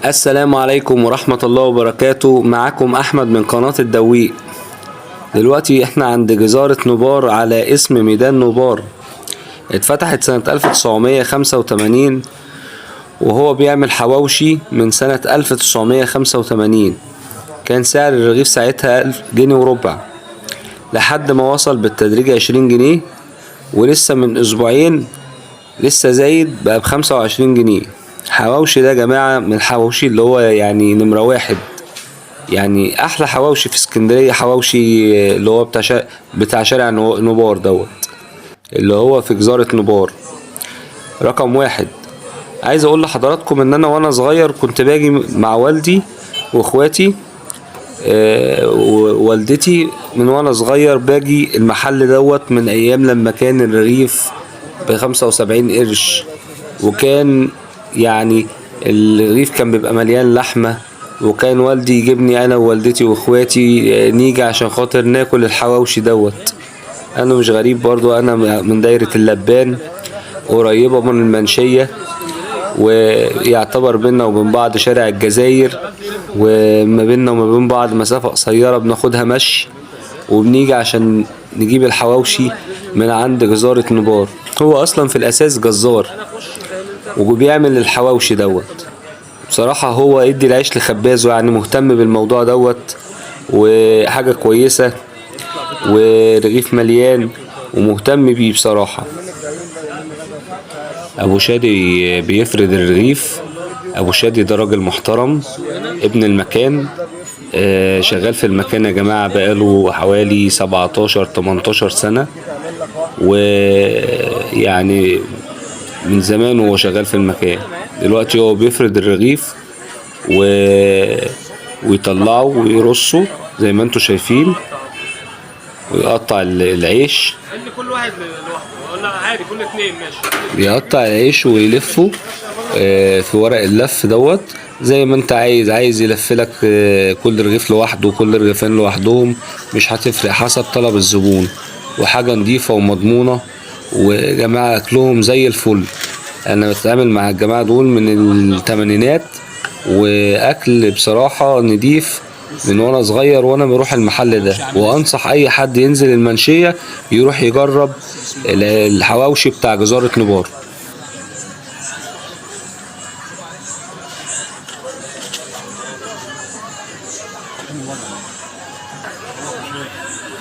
السلام عليكم ورحمة الله وبركاته. معكم أحمد من قناة الدويق. دلوقتي احنا عند جزارة نوبار على اسم ميدان نوبار. اتفتحت سنة 1985 وهو بيعمل حواوشي من سنة 1985. كان سعر الرغيف ساعتها 1000 جنيه وربع، لحد ما وصل بالتدريج 20 جنيه، ولسه من اسبوعين لسه زايد بقى ب25 جنيه. حواوشي ده يا جماعة من الحواوشي اللي هو يعني نمرة واحد، يعني احلى حواوشي في اسكندرية. حواوشي اللي هو بتاع شارع نوبار دوت، اللي هو في جزارة نوبار رقم واحد. عايز اقول لحضراتكم ان انا وانا صغير كنت باجي مع والدي واخواتي ووالدتي. من وانا صغير باجي المحل دوت من ايام لما كان الرغيف ب75 قرش، وكان يعني الرغيف كان بيبقى مليان لحمة. وكان والدي يجيبني انا ووالدتي واخواتي نيجي عشان خاطر ناكل الحواوشي دوت. انا مش غريب برضو، انا من دايرة اللبان، قريبة من المنشية، ويعتبر بينا وبين بعض شارع الجزاير، وما بينا وما بين بعض مسافة قصيرة بناخدها مشي، وبنيجي عشان نجيب الحواوشي من عند جزارة نوبار. هو اصلا في الاساس جزار وبيعمل الحواوشي دوت. بصراحة هو ادي العيش لخبازه، يعني مهتم بالموضوع دوت، وحاجة كويسة، ورغيف مليان ومهتم بيه بصراحة. ابو شادي بيفرد الرغيف. ابو شادي ده راجل محترم، ابن المكان، شغال في المكان يا جماعة بقاله حوالي 17-18 سنة، ويعني من زمان وهو شغال في المكان. دلوقتي هو بيفرد الرغيف ويطلعه ويرصه زي ما انتوا شايفين، ويقطع العيش. كل واحد لوحده ولا عادي كل اتنين ماشي؟ بيقطع العيش ويلفه في ورق اللف دوت زي ما انت عايز يلفلك كل رغيف لوحده وكل رغيفين لوحدهم، مش هتفرق حسب طلب الزبون. وحاجة نضيفة ومضمونة، وجماعة اكلهم زي الفل. انا بتعامل مع الجماعة دول من التمانينات، واكل بصراحة نضيف من وانا صغير وانا بروح المحل ده. وانصح اي حد ينزل المنشية يروح يجرب الحواوشي بتاع جزارة نوبار.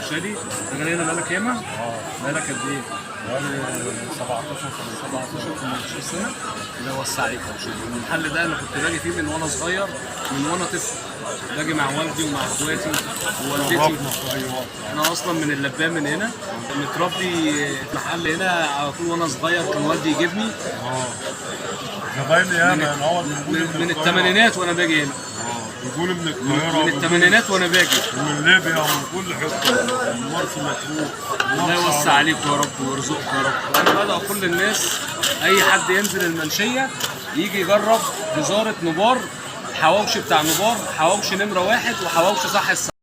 شادي شغال هنا بقالك ياما؟ بقالك قد ايه؟ بقالي 17 18 سنة. الله يوسع عليك يا شادي. المحل ده انا كنت باجي فيه من وانا صغير، من وانا طفل، باجي مع والدي ومع اخواتي ووالدتي. انا اصلا من اللبان من هنا، متربي في المحل هنا على طول. وانا صغير كان والدي يجيبني زمايلي انا من الثمانينات وانا باجي هنا. بيقولوا من القاهره من الثمانينات وانا باجي، ومن ليبيا ومن كل حته، من مرسى مطروح. الله يوسع عليك يا رب ويرزقك يا رب. وانا بدعو كل الناس، اي حد ينزل المنشيه يجي يجرب جزاره نوبار. الحواوشي بتاع نوبار حواوشي نمره واحد، وحواوشي صح السعر.